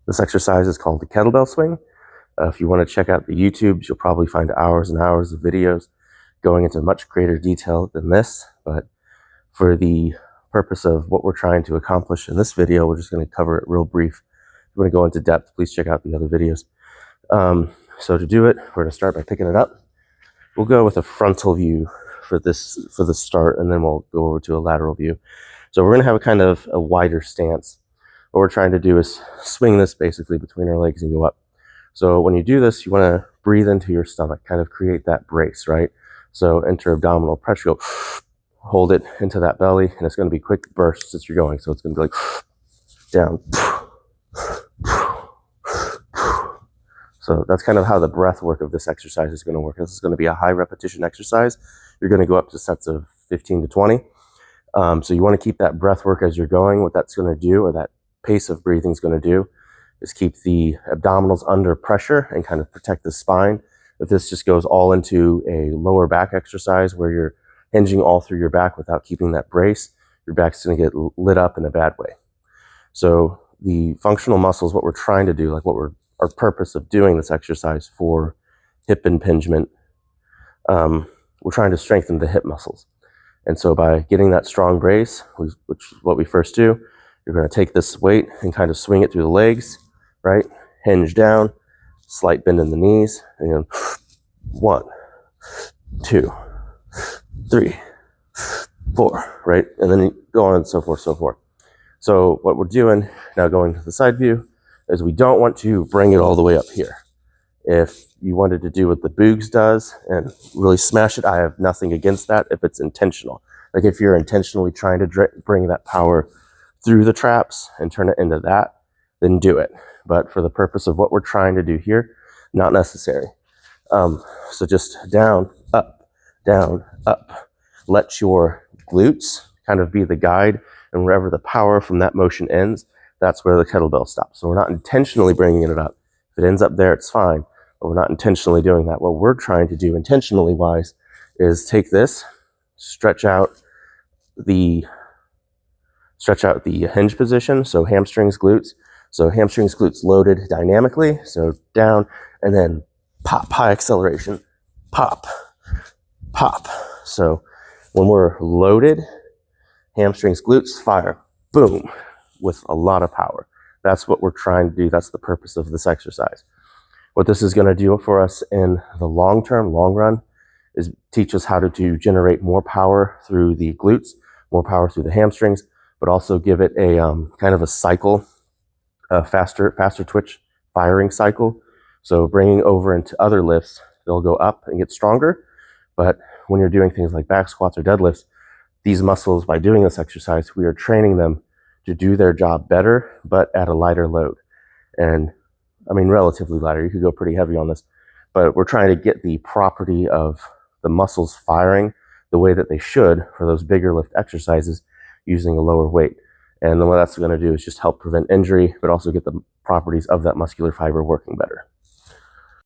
This exercise is called the kettlebell swing. If you want to check out the YouTubes, you'll probably find hours and hours of videos going into much greater detail than this. But for the purpose of what we're trying to accomplish in this video, we're just going to cover it real brief. If you want to go into depth, please check out the other videos. So to do it, we're going to start by picking it up. We'll go with a frontal view for the start, and then we'll go over to a lateral view. So we're going to have a kind of a wider stance. What we're trying to do is swing this basically between our legs and go up. So when you do this, you want to breathe into your stomach, kind of create that brace, right? So enter abdominal pressure, go hold it into that belly, and it's going to be quick bursts as you're going. So it's going to be like down. So that's kind of how the breath work of this exercise is going to work. This is going to be a high repetition exercise. You're going to go up to sets of 15 to 20. So you want to keep that breath work as you're going. What that's going to do, or that pace of breathing is going to do, is keep the abdominals under pressure and kind of protect the spine. If this just goes all into a lower back exercise where you're hinging all through your back without keeping that brace, your back's going to get lit up in a bad way. So the functional muscles, what we're trying to do, like our purpose of doing this exercise for hip impingement, we're trying to strengthen the hip muscles. And so by getting that strong brace, which is what we first do, you're going to take this weight and kind of swing it through the legs, right? Hinge down, slight bend in the knees, and you go 1, 2, 3, 4, right? And then you go on and so forth, so forth. So what we're doing, now going to the side view, is we don't want to bring it all the way up here. If you wanted to do what the Boogs does and really smash it, I have nothing against that if it's intentional. Like if you're intentionally trying to bring that power through the traps and turn it into that, then do it. But for the purpose of what we're trying to do here, not necessary. So just down, up, down, up. Let your glutes kind of be the guide, and wherever the power from that motion ends, that's where the kettlebell stops. So we're not intentionally bringing it up. If it ends up there, it's fine, but we're not intentionally doing that. What we're trying to do intentionally wise is take this, stretch out the hinge position, so hamstrings, glutes. So hamstrings, glutes loaded dynamically, so down, and then pop, high acceleration, pop, pop. So when we're loaded, hamstrings, glutes, fire, boom, with a lot of power. That's what we're trying to do. That's the purpose of this exercise. What this is going to do for us in the long term, long run, is teach us how to generate more power through the glutes, more power through the hamstrings, but also give it a kind of a cycle, a faster twitch firing cycle. So bringing over into other lifts, they'll go up and get stronger. But when you're doing things like back squats or deadlifts, these muscles, by doing this exercise, we are training them to do their job better, but at a lighter load. And I mean, relatively lighter. You could go pretty heavy on this, but we're trying to get the property of the muscles firing the way that they should for those bigger lift exercises using a lower weight. And then what that's going to do is just help prevent injury, but also get the properties of that muscular fiber working better.